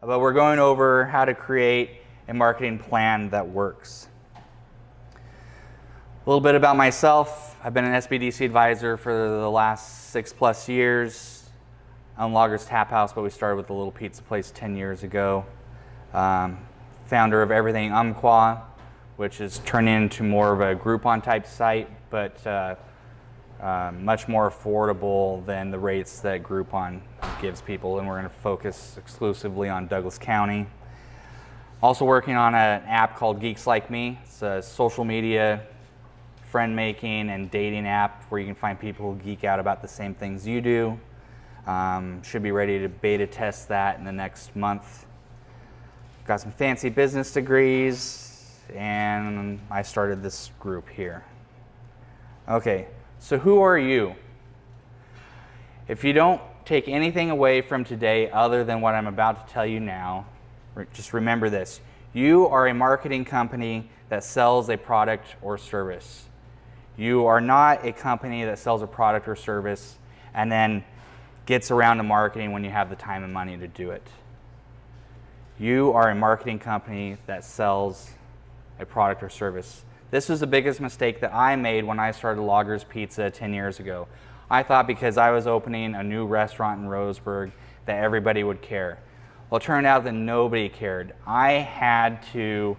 but we're going over how to create a marketing plan that works. A little bit about myself. I've been an SBDC advisor for the last 6+ years on Loggers Tap House, but we started with a little pizza place 10 years ago. Founder of Everything Umpqua, which is turned into more of a Groupon type site, but much more affordable than the rates that Groupon gives people, and we're going to focus exclusively on Douglas County. Also working on an app called Geeks Like Me. It's a social media, friend making, and dating app where you can find people who geek out about the same things you do. Should be ready to beta test that in the next month. Got some fancy business degrees, and I started this group here. Okay, so who are you? If you don't take anything away from today other than what I'm about to tell you now, just remember this. You are a marketing company that sells a product or service. You are not a company that sells a product or service and then gets around to marketing when you have the time and money to do it. You are a marketing company that sells a product or service. This was the biggest mistake that I made when I started Loggers Pizza 10 years ago. I thought because I was opening a new restaurant in Roseburg that everybody would care. Well, it turned out that nobody cared. I had to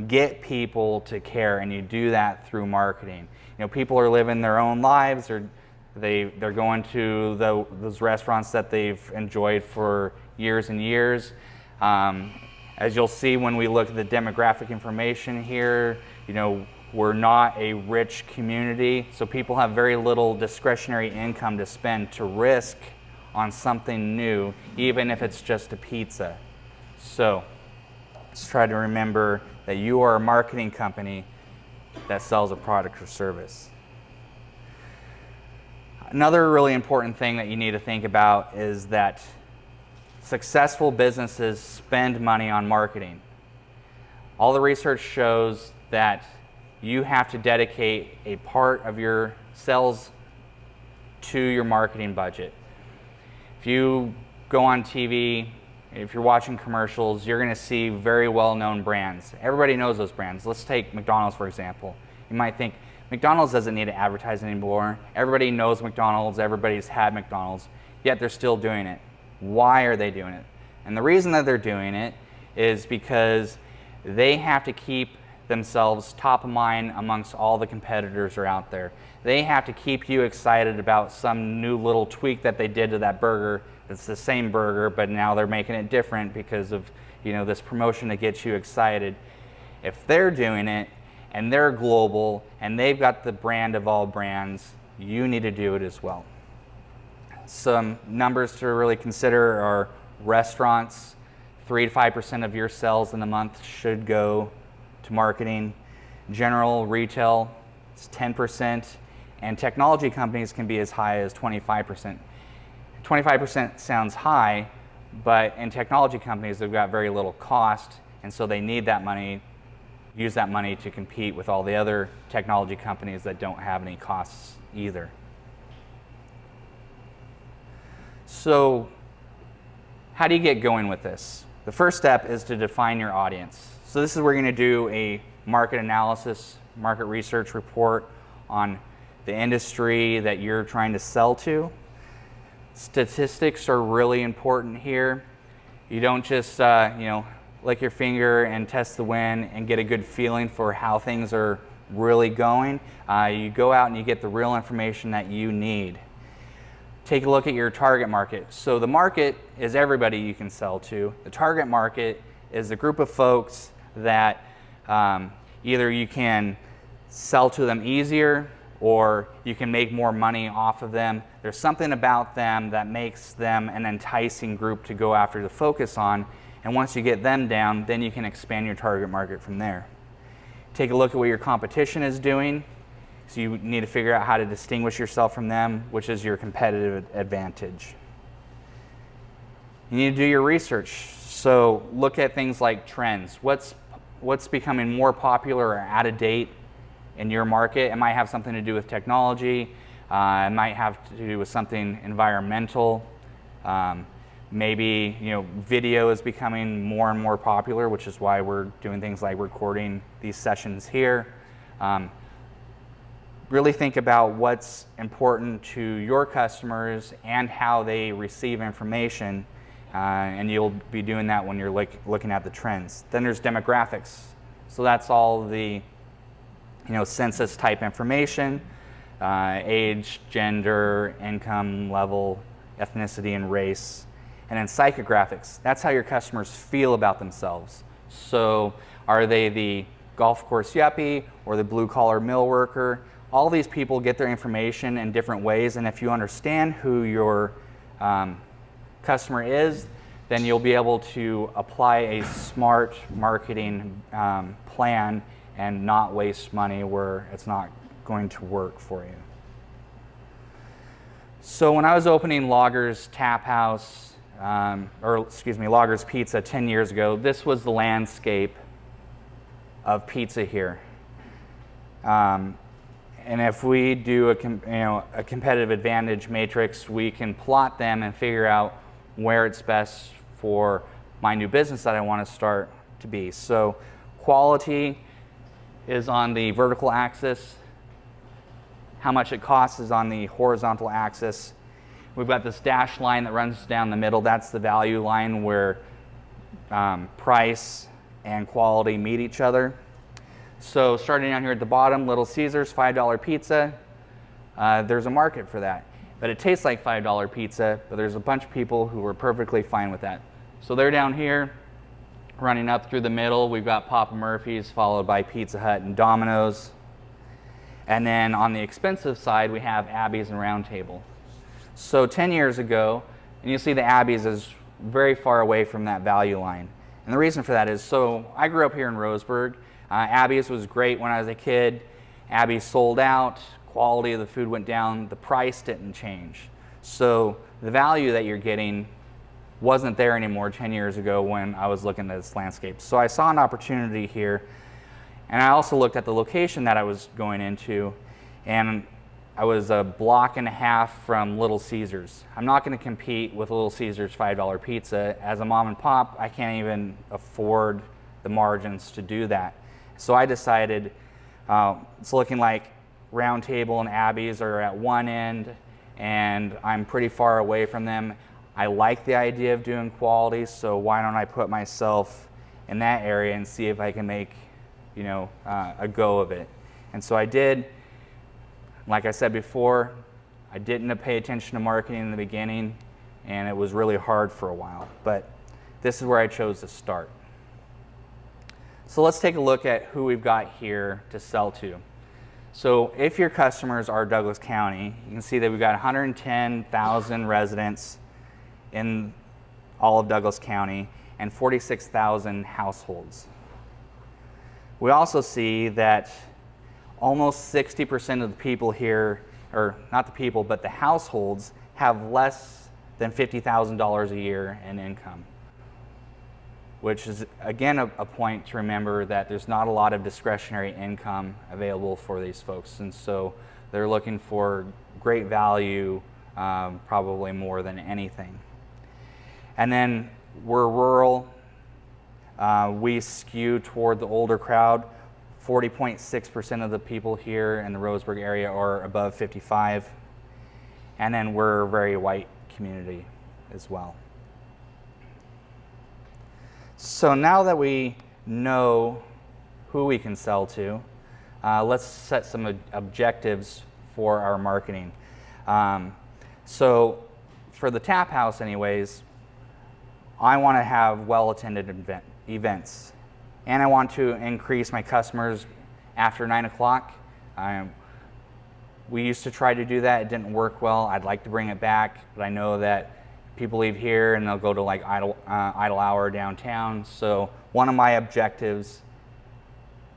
get people to care, and you do that through marketing. You know, people are living their own lives, or they're going to those restaurants that they've enjoyed for years and years. As you'll see when we look at the demographic information here, you know, we're not a rich community, so people have very little discretionary income to spend to risk on something new, even if it's just a pizza. So let's try to remember that you are a marketing company that sells a product or service. Another really important thing that you need to think about is that successful businesses spend money on marketing. All the research shows that you have to dedicate a part of your sales to your marketing budget. If you go on TV, if you're watching commercials, you're going to see very well-known brands. Everybody knows those brands. Let's take McDonald's, for example. You might think, McDonald's doesn't need to advertise anymore. Everybody knows McDonald's. Everybody's had McDonald's, yet they're still doing it. Why are they doing it? And the reason that they're doing it is because they have to keep themselves top of mind amongst all the competitors that are out there. They have to keep you excited about some new little tweak that they did to that burger. It's the same burger, but now they're making it different because of, you know, this promotion that gets you excited. If they're doing it and they're global and they've got the brand of all brands, you need to do it as well. Some numbers to really consider are restaurants. 3 to 5% of your sales in a month should go to marketing. General retail is 10%, and technology companies can be as high as 25%. 25% sounds high, but in technology companies they've got very little cost, and so they need that money, use that money to compete with all the other technology companies that don't have any costs either. So how do you get going with this? The first step is to define your audience. So this is where we're going to do a market analysis, market research report on the industry that you're trying to sell to. Statistics are really important here. You don't just lick your finger and test the wind and get a good feeling for how things are really going. You go out and you get the real information that you need. Take a look at your target market. So the market is everybody you can sell to. The target market is a group of folks that either you can sell to them easier or you can make more money off of them. There's something about them that makes them an enticing group to go after, to focus on, and once you get them down, then you can expand your target market from there. Take a look at what your competition is doing. So you need to figure out how to distinguish yourself from them, which is your competitive advantage. You need to do your research. So look at things like trends. What's becoming more popular or out of date in your market? It might have something to do with technology. It might have to do with something environmental. Maybe, video is becoming more and more popular, which is why we're doing things like recording these sessions here. Really think about what's important to your customers and how they receive information, and you'll be doing that when you're looking at the trends. Then there's demographics. So that's all the census type information, age, gender, income level, ethnicity, and race. And then psychographics, that's how your customers feel about themselves. So are they the golf course yuppie or the blue collar mill worker? All these people get their information in different ways, and if you understand who your customer is, then you'll be able to apply a smart marketing plan and not waste money where it's not going to work for you. So when I was opening Loggers Tap House, Loggers Pizza 10 years ago, this was the landscape of pizza here. And if we do a competitive advantage matrix, we can plot them and figure out where it's best for my new business that I want to start to be. So quality is on the vertical axis. How much it costs is on the horizontal axis. We've got this dashed line that runs down the middle. That's the value line where price and quality meet each other. So starting down here at the bottom, Little Caesars, $5 pizza. There's a market for that. But it tastes like $5 pizza, but there's a bunch of people who are perfectly fine with that. So they're down here, running up through the middle. We've got Papa Murphy's, followed by Pizza Hut and Domino's. And then on the expensive side, we have Abby's and Round Table. So 10 years ago, and you'll see the Abby's is very far away from that value line. And the reason for that is, so I grew up here in Roseburg. Abby's was great when I was a kid. Abby's sold out, quality of the food went down, the price didn't change. So the value that you're getting wasn't there anymore 10 years ago when I was looking at this landscape. So I saw an opportunity here, and I also looked at the location that I was going into, and I was a block and a half from Little Caesars. I'm not going to compete with Little Caesars $5 pizza. As a mom and pop, I can't even afford the margins to do that. So I decided it's looking like Round Table and Abby's are at one end, and I'm pretty far away from them. I like the idea of doing quality, so why don't I put myself in that area and see if I can make a go of it. And so I did. Like I said before, I didn't pay attention to marketing in the beginning, and it was really hard for a while, but this is where I chose to start. So let's take a look at who we've got here to sell to. So if your customers are Douglas County, you can see that we've got 110,000 residents in all of Douglas County and 46,000 households. We also see that almost 60% of the people here, or not the people, but the households, have less than $50,000 a year in income, which is, again, a point to remember that there's not a lot of discretionary income available for these folks. And so they're looking for great value, probably more than anything. And then we're rural. We skew toward the older crowd. 40.6% of the people here in the Roseburg area are above 55. And then we're a very white community as well. So now that we know who we can sell to, let's set some objectives for our marketing. So for the Tap House anyways, I want to have well-attended events, and I want to increase my customers after 9 o'clock. We used to try to do that. It didn't work well. I'd like to bring it back, but I know that people leave here and they'll go to like Idle Hour downtown. So one of my objectives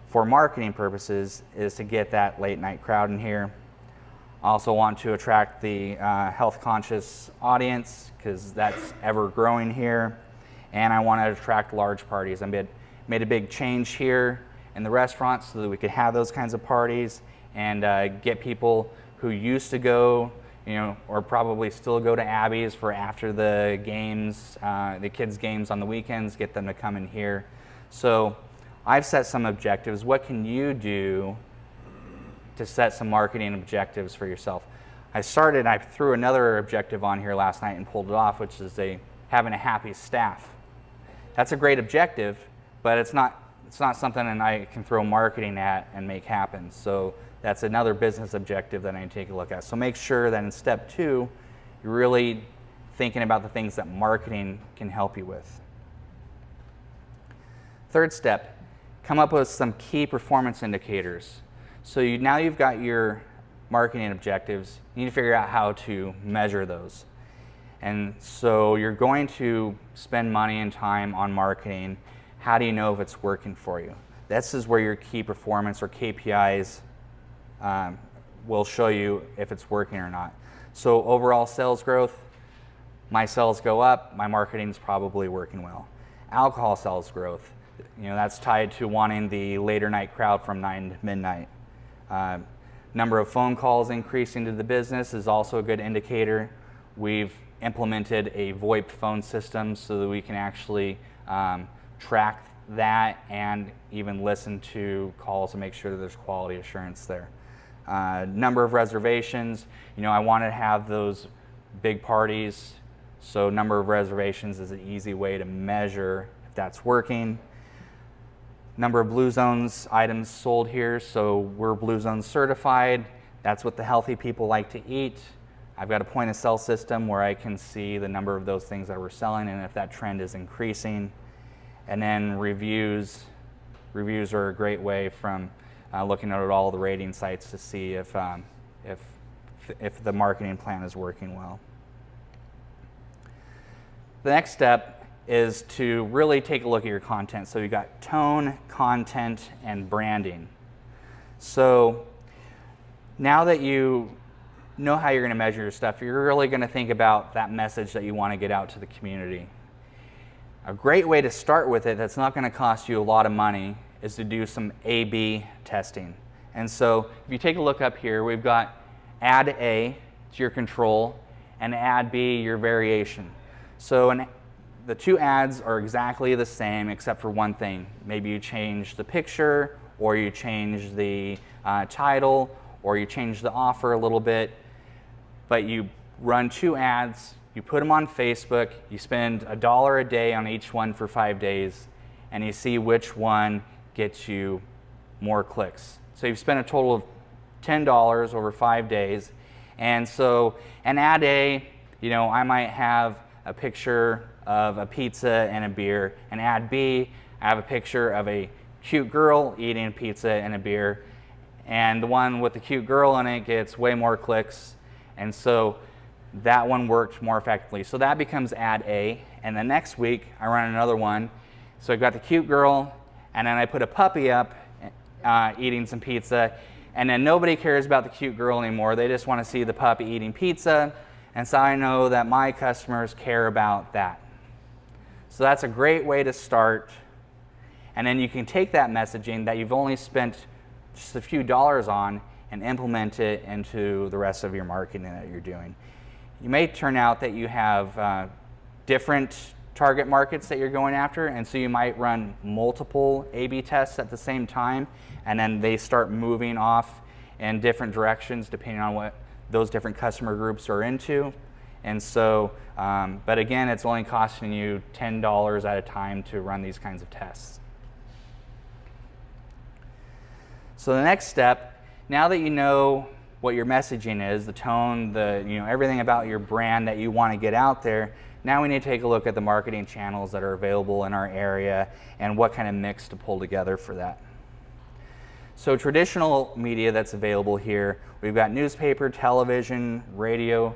for marketing purposes is to get that late night crowd in here. I also want to attract the health conscious audience because that's ever growing here. And I want to attract large parties. I made a big change here in the restaurant so that we could have those kinds of parties and get people who used to go or probably still go to Abby's for after the games, the kids' games on the weekends, get them to come in here. So I've set some objectives. What can you do to set some marketing objectives for yourself? I threw another objective on here last night and pulled it off, which is having a happy staff. That's a great objective, but it's not something that I can throw marketing at and make happen. So that's another business objective that I need to take a look at. So make sure that in step 2, you're really thinking about the things that marketing can help you with. Third step, come up with some key performance indicators. So now you've got your marketing objectives, you need to figure out how to measure those. And so you're going to spend money and time on marketing. How do you know if it's working for you? This is where your key performance or KPIs will show you if it's working or not. So overall sales growth, my sales go up, my marketing's probably working well. Alcohol sales growth, that's tied to wanting the later night crowd from 9 to midnight. Number of phone calls increasing to the business is also a good indicator. We've implemented a VoIP phone system so that we can actually track that and even listen to calls and make sure that there's quality assurance there. Number of reservations, I want to have those big parties, so number of reservations is an easy way to measure if that's working. Number of Blue Zones items sold here, so we're Blue Zone certified. That's what the healthy people like to eat. I've got a point of sale system where I can see the number of those things that we're selling and if that trend is increasing. And then reviews. Reviews are a great way from looking at all the rating sites to see if the marketing plan is working well. The next step is to really take a look at your content. So you've got tone, content, and branding. So now that you know how you're going to measure your stuff, you're really going to think about that message that you want to get out to the community. A great way to start with it that's not going to cost you a lot of money is to do some A/B testing. And so if you take a look up here, we've got ad A, it's your control, and ad B, your variation. So the two ads are exactly the same except for one thing. Maybe you change the picture, or you change the title, or you change the offer a little bit. But you run 2 ads, you put them on Facebook, you spend $1 a day on each one for 5 days, and you see which one gets you more clicks. So you've spent a total of $10 over 5 days. And so an ad A, I might have a picture of a pizza and a beer. An ad B, I have a picture of a cute girl eating pizza and a beer. And the one with the cute girl in it gets way more clicks. And so that one worked more effectively. So that becomes ad A. And the next week, I run another one. So I've got the cute girl, and then I put a puppy up eating some pizza. And then nobody cares about the cute girl anymore. They just want to see the puppy eating pizza. And so I know that my customers care about that. So that's a great way to start. And then you can take that messaging that you've only spent just a few dollars on and implement it into the rest of your marketing that you're doing. You may turn out that you have different target markets that you're going after, and so you might run multiple A/B tests at the same time, and then they start moving off in different directions depending on what those different customer groups are into. And so, but again, it's only costing you $10 at a time to run these kinds of tests. So the next step, now that you know what your messaging is, the tone, everything about your brand that you want to get out there, now we need to take a look at the marketing channels that are available in our area and what kind of mix to pull together for that. So traditional media that's available here, we've got newspaper, television, radio,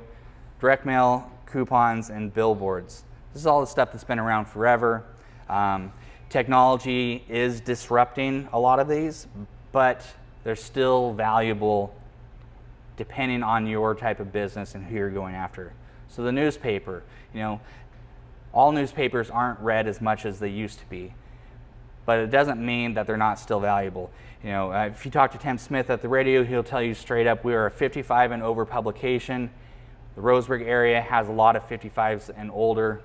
direct mail, coupons, and billboards. This is all the stuff that's been around forever. Technology is disrupting a lot of these, but they're still valuable depending on your type of business and who you're going after. So the newspaper, all newspapers aren't read as much as they used to be, but it doesn't mean that they're not still valuable. If you talk to Tim Smith at the radio, he'll tell you straight up, we are a 55 and over publication, The Roseburg area has a lot of 55s and older.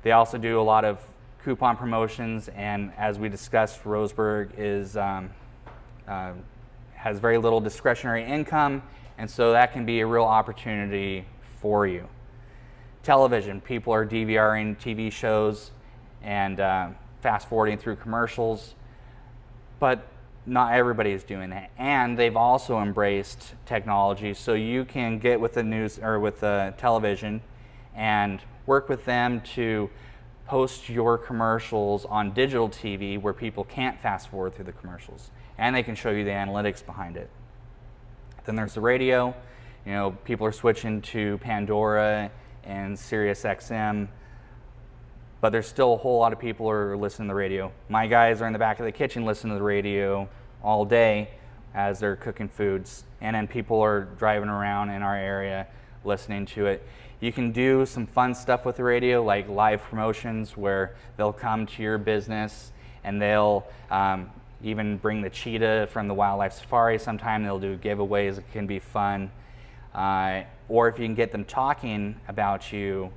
They also do a lot of coupon promotions, and as we discussed, Roseburg has very little discretionary income, and so that can be a real opportunity for you. Television, people are DVRing TV shows and fast forwarding through commercials, but not everybody is doing that. And they've also embraced technology, so you can get with the news or with the television and work with them to post your commercials on digital TV where people can't fast forward through the commercials, and they can show you the analytics behind it. Then there's the radio. You know, people are switching to Pandora and Sirius XM, but there's still a whole lot of people who are listening to the radio. My guys are in the back of the kitchen listening to the radio all day as they're cooking foods, and then people are driving around in our area listening to it. You can do some fun stuff with the radio, like live promotions where they'll come to your business and they'll even bring the cheetah from the wildlife safari. Sometime they'll do giveaways. It can be fun. Or if you can get them talking about you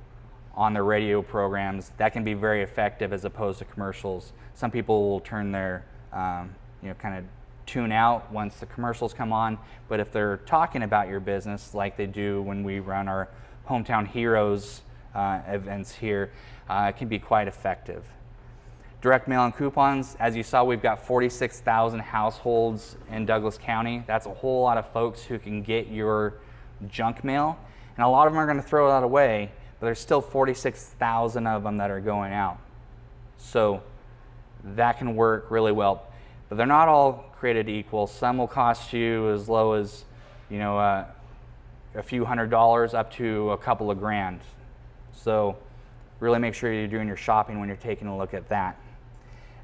on the radio programs, that can be very effective as opposed to commercials. Some people will turn their, kind of tune out once the commercials come on, but if they're talking about your business like they do when we run our Hometown Heroes events here, it can be quite effective. Direct mail and coupons, as you saw, we've got 46,000 households in Douglas County. That's a whole lot of folks who can get your junk mail, and a lot of them are going to throw that away, but there's still 46,000 of them that are going out. So that can work really well, but they're not all created equal. Some will cost you as low as, a few $100s up to a couple of grand. So really make sure you're doing your shopping when you're taking a look at that.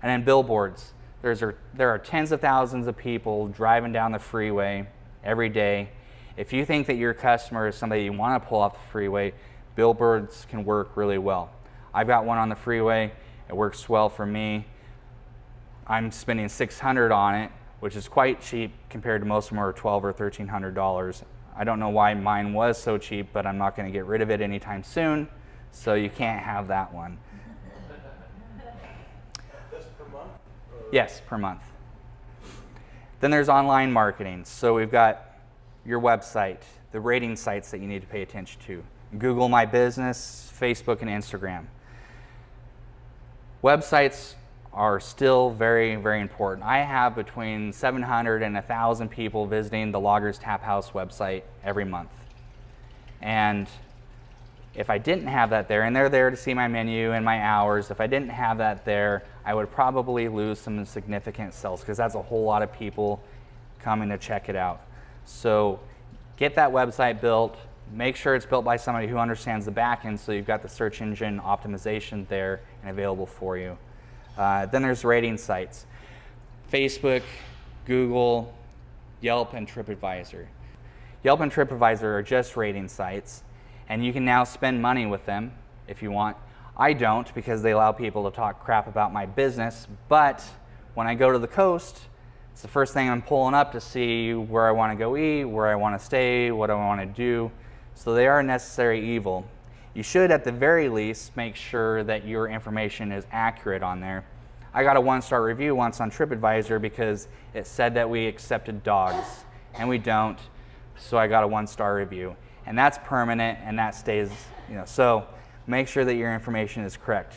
And then billboards. There are tens of thousands of people driving down the freeway every day. If you think that your customer is somebody you want to pull off the freeway, billboards can work really well. I've got one on the freeway. It works well for me. I'm spending $600 on it, which is quite cheap compared to most of them are $1,200 or $1,300. I don't know why mine was so cheap, but I'm not going to get rid of it anytime soon, so you can't have that one. That's per month? Yes, per month. Then there's online marketing. So we've got your website, the rating sites that you need to pay attention to, Google My Business, Facebook, and Instagram. Websites are still very, very important. I have between 700 and 1,000 people visiting the Loggers Tap House website every month. And if I didn't have that there, and they're there to see my menu and my hours, if I didn't have that there, I would probably lose some significant sales because that's a whole lot of people coming to check it out. So get that website built, make sure it's built by somebody who understands the back end so you've got the search engine optimization there and available for you. Then there's rating sites. Facebook, Google, Yelp, and TripAdvisor. Yelp and TripAdvisor are just rating sites, and you can now spend money with them if you want. I don't because they allow people to talk crap about my business, but when I go to the coast, it's the first thing I'm pulling up to see where I want to go eat, where I want to stay, what I want to do. So they are a necessary evil. You should, at the very least, make sure that your information is accurate on there. I got a 1-star review once on TripAdvisor because it said that we accepted dogs, and we don't, so I got a 1-star review. And that's permanent, and that stays, so make sure that your information is correct.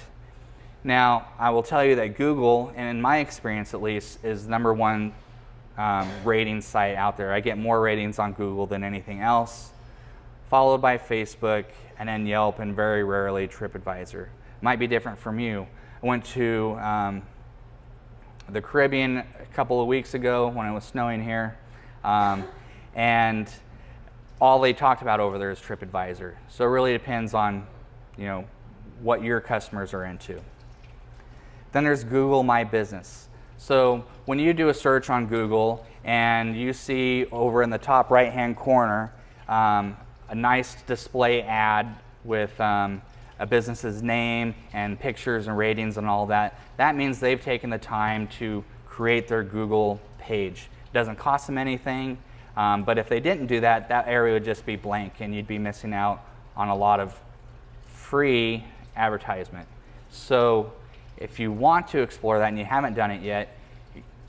Now, I will tell you that Google, and in my experience at least, is #1 rating site out there. I get more ratings on Google than anything else, followed by Facebook, and then Yelp, and very rarely TripAdvisor. Might be different from you. I went to the Caribbean a couple of weeks ago when it was snowing here, and all they talked about over there is TripAdvisor. So it really depends on, what your customers are into. Then there's Google My Business. So when you do a search on Google and you see over in the top right-hand corner a nice display ad with a business's name and pictures and ratings and all that, that means they've taken the time to create their Google page. It doesn't cost them anything. But if they didn't do that, that area would just be blank and you'd be missing out on a lot of free advertisement. So if you want to explore that and you haven't done it yet,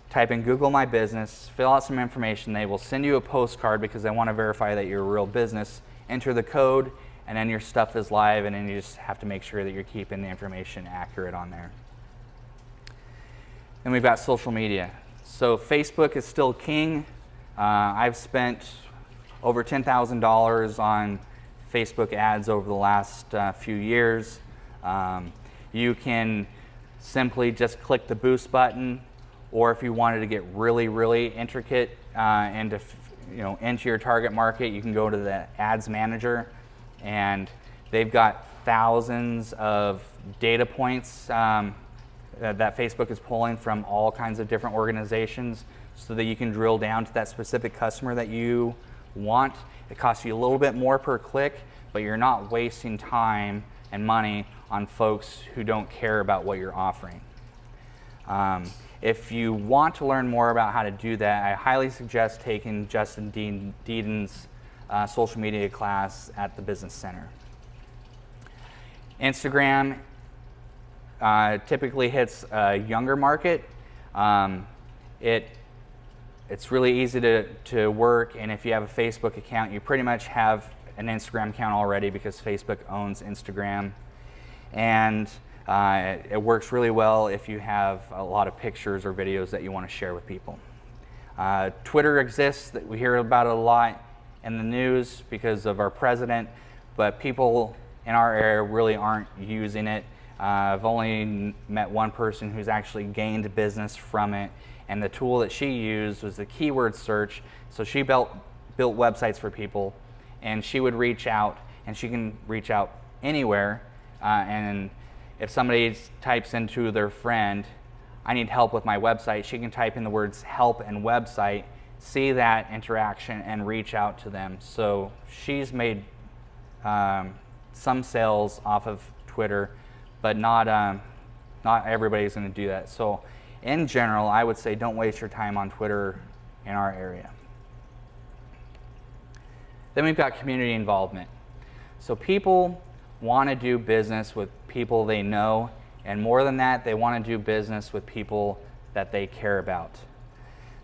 type in Google My Business, fill out some information. They will send you a postcard because they want to verify that you're a real business. Enter the code, and then your stuff is live, and then you just have to make sure that you're keeping the information accurate on there. Then we've got social media. So Facebook is still king. I've spent over $10,000 on Facebook ads over the last few years. You can simply just click the boost button, or if you wanted to get really, really intricate into your target market, you can go to the Ads Manager, and they've got thousands of data points that Facebook is pulling from all kinds of different organizations so that you can drill down to that specific customer that you want. It costs you a little bit more per click, but you're not wasting time and money on folks who don't care about what you're offering. If you want to learn more about how to do that, I highly suggest taking Justin Deaden's social media class at the Business Center. Instagram typically hits a younger market. It's really easy to work, and if you have a Facebook account, you pretty much have an Instagram account already because Facebook owns Instagram. And it works really well if you have a lot of pictures or videos that you want to share with people. Twitter exists, we hear about it a lot in the news because of our president, but people in our area really aren't using it. I've only met one person who's actually gained business from it, and the tool that she used was the keyword search. So she built websites for people, and she would reach out, and she can reach out anywhere, and if somebody types into their friend, I need help with my website, she can type in the words help and website, see that interaction, and reach out to them. So she's made some sales off of Twitter, but not everybody's going to do that. So in general, I would say don't waste your time on Twitter in our area. Then we've got community involvement. So people want to do business with people they know, and more than that, they want to do business with people that they care about.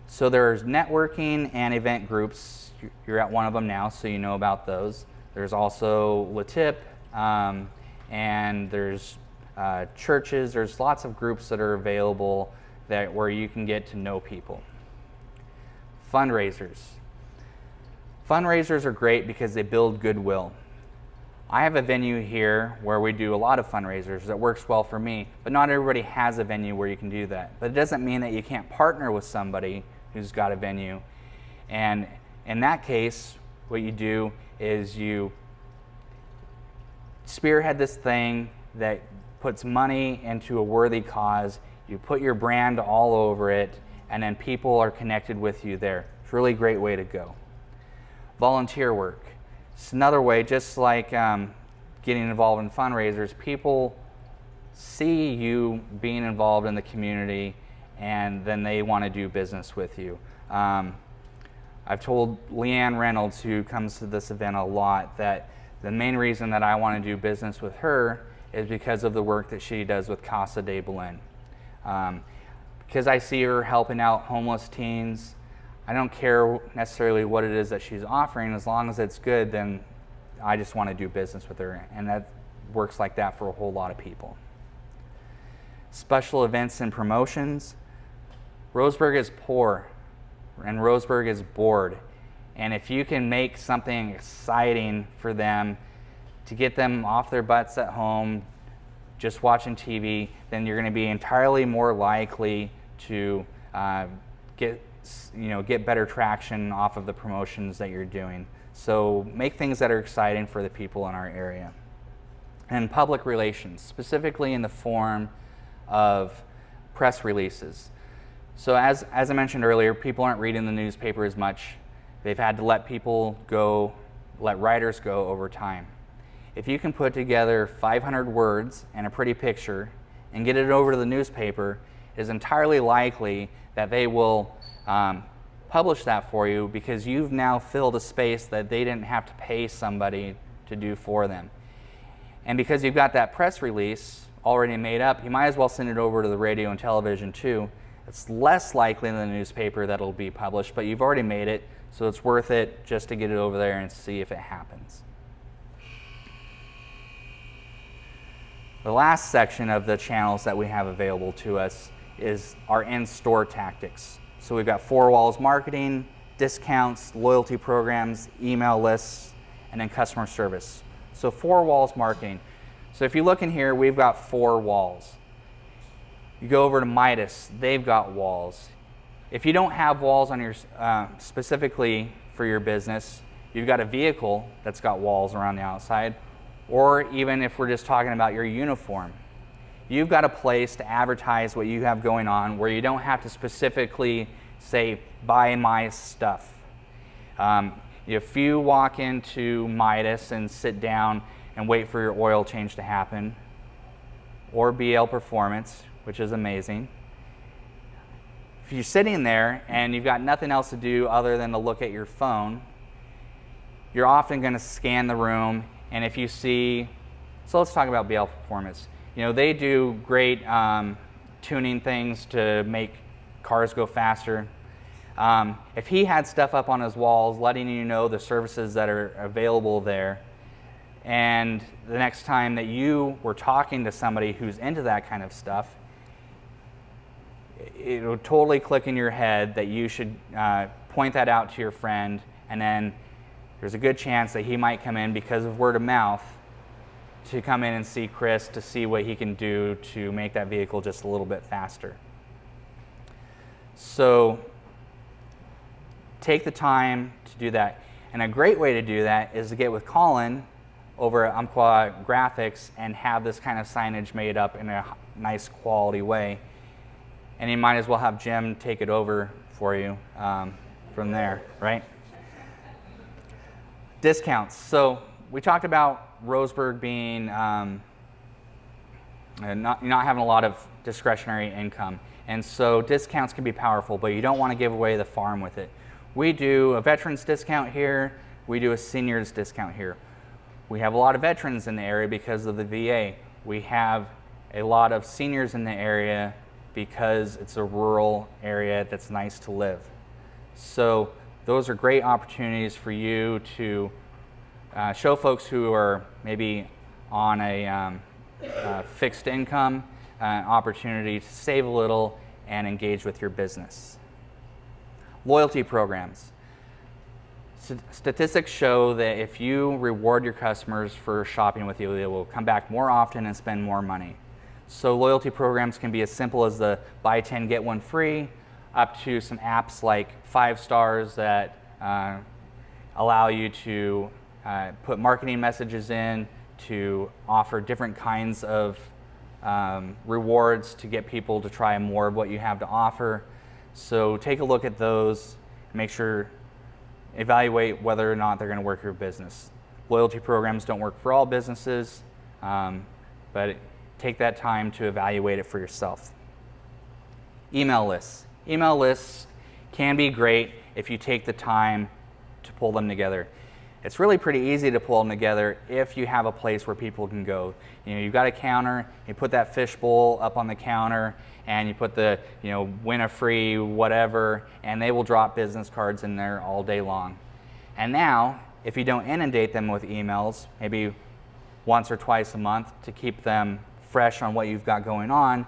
So there's networking and event groups. You're at one of them now, so you know about those. There's also LaTip, and there's churches. There's lots of groups that are available where you can get to know people. Fundraisers. Fundraisers are great because they build goodwill. I have a venue here where we do a lot of fundraisers that works well for me, but not everybody has a venue where you can do that. But it doesn't mean that you can't partner with somebody who's got a venue. And in that case, what you do is you spearhead this thing that puts money into a worthy cause, you put your brand all over it, and then people are connected with you there. It's a really great way to go. Volunteer work. It's another way, just like getting involved in fundraisers, people see you being involved in the community and then they want to do business with you. I've told Leanne Reynolds, who comes to this event a lot, that the main reason that I want to do business with her is because of the work that she does with Casa de Belen. Because I see her helping out homeless teens, I don't care necessarily what it is that she's offering. As long as it's good, then I just want to do business with her. And that works like that for a whole lot of people. Special events and promotions. Roseburg is poor and Roseburg is bored. And if you can make something exciting for them to get them off their butts at home, just watching TV, then you're going to be entirely more likely to get better traction off of the promotions that you're doing. So make things that are exciting for the people in our area. And public relations, specifically in the form of press releases. So as I mentioned earlier, people aren't reading the newspaper as much. They've had to let writers go over time. If you can put together 500 words and a pretty picture and get it over to the newspaper, it is entirely likely that they will publish that for you because you've now filled a space that they didn't have to pay somebody to do for them. And because you've got that press release already made up, you might as well send it over to the radio and television too. It's less likely than the newspaper that it'll be published, but you've already made it, so it's worth it just to get it over there and see if it happens. The last section of the channels that we have available to us is our in-store tactics. So we've got four walls marketing, discounts, loyalty programs, email lists, and then customer service. So four walls marketing. So if you look in here, we've got four walls. You go over to Midas, they've got walls. If you don't have walls on your specifically for your business, you've got a vehicle that's got walls around the outside, or even if we're just talking about your uniform, you've got a place to advertise what you have going on where you don't have to specifically say, buy my stuff. If you walk into Midas and sit down and wait for your oil change to happen, or BL Performance, which is amazing, if you're sitting there and you've got nothing else to do other than to look at your phone, you're often going to scan the room, and if you see, so let's talk about BL Performance. You know, they do great tuning things to make cars go faster. If he had stuff up on his walls letting you know the services that are available there, and the next time that you were talking to somebody who's into that kind of stuff, it will totally click in your head that you should point that out to your friend, and then there's a good chance that he might come in because of word of mouth to come in and see Chris to see what he can do to make that vehicle just a little bit faster. So take the time to do that. And a great way to do that is to get with Colin over at Umpqua Graphics and have this kind of signage made up in a nice quality way. And you might as well have Jim take it over for you from there, right? Discounts. So we talked about Roseburg being not having a lot of discretionary income. And so discounts can be powerful, but you don't want to give away the farm with it. We do a veterans discount here. We do a seniors discount here. We have a lot of veterans in the area because of the VA. We have a lot of seniors in the area because it's a rural area that's nice to live. So those are great opportunities for you to show folks who are maybe on a fixed income opportunity to save a little and engage with your business. Loyalty programs. Statistics show that if you reward your customers for shopping with you, they will come back more often and spend more money. So loyalty programs can be as simple as the buy 10, get one free, up to some apps like 5 Stars that allow you to put marketing messages in, to offer different kinds of rewards to get people to try more of what you have to offer. So take a look at those, make sure, evaluate whether or not they're going to work your business. Loyalty programs don't work for all businesses, but take that time to evaluate it for yourself. Email lists. Email lists can be great if you take the time to pull them together. It's really pretty easy to pull them together if you have a place where people can go. You know, you've got a counter, you put that fishbowl up on the counter, and you put the, win a free whatever, and they will drop business cards in there all day long. And now, if you don't inundate them with emails, maybe once or twice a month to keep them fresh on what you've got going on,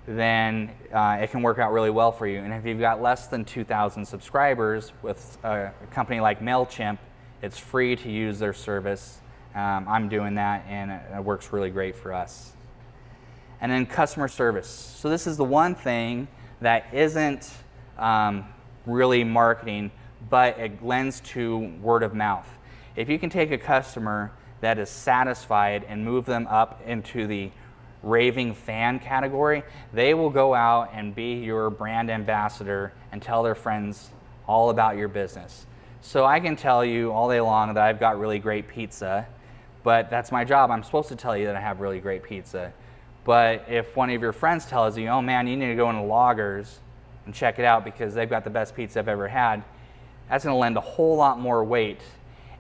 then it can work out really well for you. And if you've got less than 2,000 subscribers with a company like MailChimp, it's free to use their service. I'm doing that, and it works really great for us. And then customer service. So this is the one thing that isn't really marketing, but it lends to word of mouth. If you can take a customer that is satisfied and move them up into the raving fan category, they will go out and be your brand ambassador and tell their friends all about your business. So I can tell you all day long that I've got really great pizza, but that's my job. I'm supposed to tell you that I have really great pizza. But if one of your friends tells you, oh man, you need to go into Loggers and check it out because they've got the best pizza I've ever had, that's going to lend a whole lot more weight.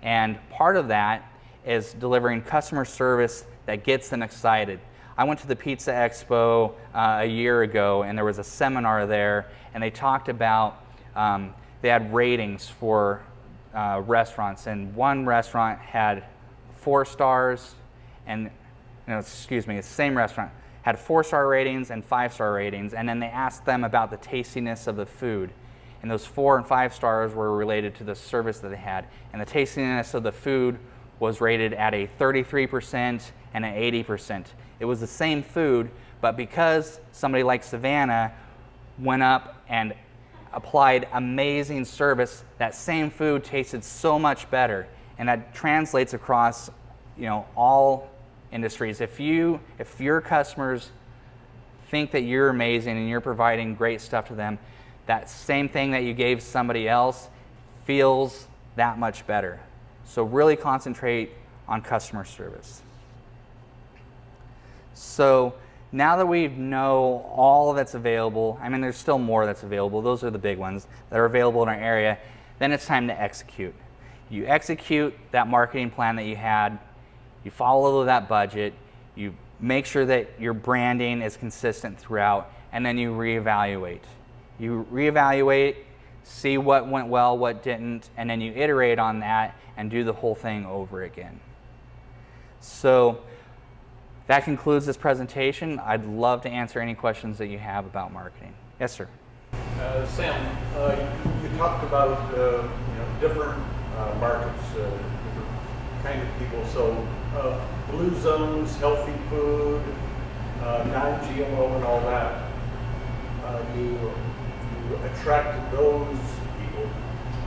And part of that is delivering customer service that gets them excited. I went to the Pizza Expo a year ago, and there was a seminar there, and they talked about, they had ratings for restaurants, and one restaurant had 4 stars, and excuse me, the same restaurant had 4-star ratings and 5-star ratings, and then they asked them about the tastiness of the food. And those 4 and 5 stars were related to the service that they had. And the tastiness of the food was rated at a 33% and an 80%. It was the same food, but because somebody like Savannah went up and applied amazing service, that same food tasted so much better. And that translates across, all industries. If your customers think that you're amazing and you're providing great stuff to them, that same thing that you gave somebody else feels that much better. So really concentrate on customer service. So now that we know all that's available, there's still more that's available. Those are the big ones that are available in our area. Then it's time to execute. You execute that marketing plan that you had. You follow that budget. You make sure that your branding is consistent throughout, and then you reevaluate. You reevaluate, see what went well, what didn't, and then you iterate on that and do the whole thing over again. So that concludes this presentation. I'd love to answer any questions that you have about marketing. Yes, sir. Sam, you talked about different markets, different kind of people. So blue zones, healthy food, non-GMO, and all that. You attracted those people,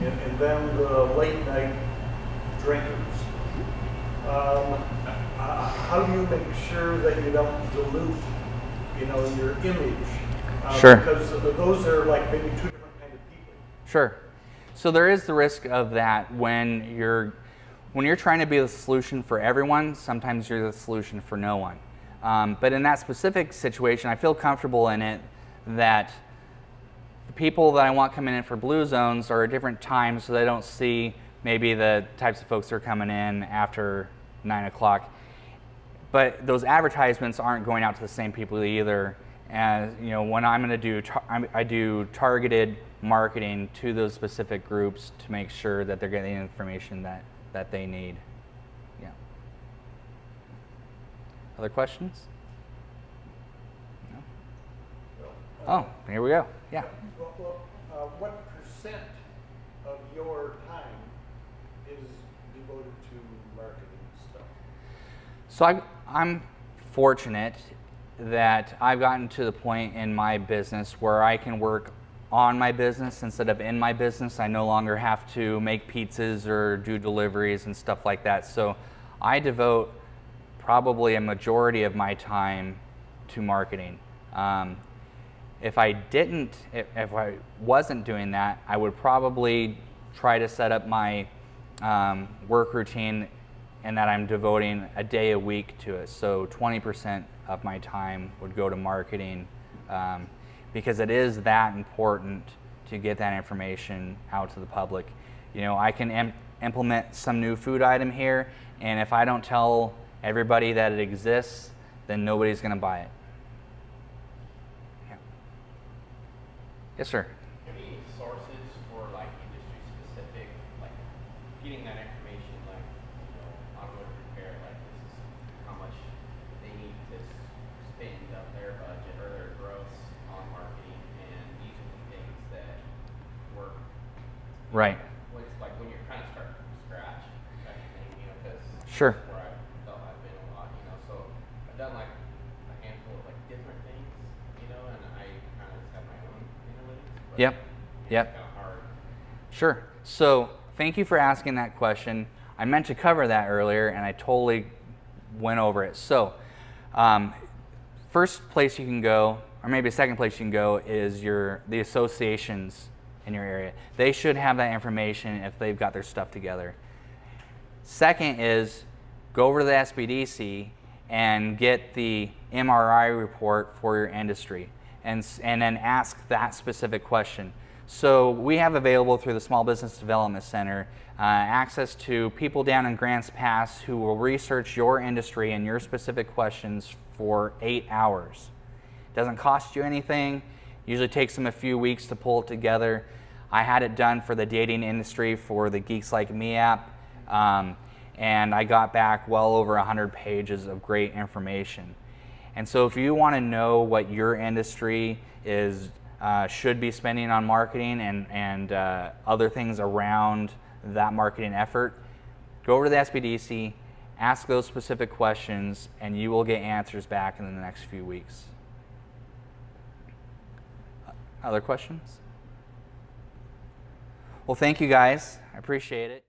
and then the late night drinkers. How do you make sure that you don't dilute, your image? Sure. Because those are like maybe 2 different kind of people. Sure. So there is the risk of that when you're trying to be the solution for everyone. Sometimes you're the solution for no one. But in that specific situation, I feel comfortable in it that the people that I want coming in for blue zones are at different times, so they don't see maybe the types of folks that are coming in after 9 o'clock. But those advertisements aren't going out to the same people either. As when I'm going to do, I do targeted marketing to those specific groups to make sure that they're getting the information that they need. Yeah. Other questions? No? Oh, here we go. Yeah. What percent of your time is devoted to marketing stuff? So I'm fortunate that I've gotten to the point in my business where I can work on my business instead of in my business. I no longer have to make pizzas or do deliveries and stuff like that. So I devote probably a majority of my time to marketing. If I wasn't doing that, I would probably try to set up my work routine and that I'm devoting a day a week to it. So 20% of my time would go to marketing because it is that important to get that information out to the public. I can implement some new food item here, and if I don't tell everybody that it exists, then nobody's going to buy it. Yeah. Yes, sir. Any sources for industry specific, getting that information, automotive repair, this is how much they need to spend of their budget or their gross on marketing, and these are the things that work. Right. When you're kind of starting from scratch, type of thing, because Sure. where I felt I've been a lot, so I've done a handful of different things, and I kind of have my own analytics. But Yep. It's kind of hard. Sure. So thank you for asking that question. I meant to cover that earlier, and I totally went over it. So first place you can go, or maybe a second place you can go, is the associations in your area. They should have that information if they've got their stuff together. Second is go over to the SBDC and get the MRI report for your industry. and then ask that specific question. So we have available through the Small Business Development Center access to people down in Grants Pass who will research your industry and your specific questions for 8 hours. It doesn't cost you anything. Usually takes them a few weeks to pull it together. I had it done for the dating industry for the Geeks Like Me app, and I got back well over 100 pages of great information. And so if you want to know what your industry is should be spending on marketing and other things around that marketing effort, go over to the SBDC, ask those specific questions, and you will get answers back in the next few weeks. Other questions? Well, thank you guys. I appreciate it.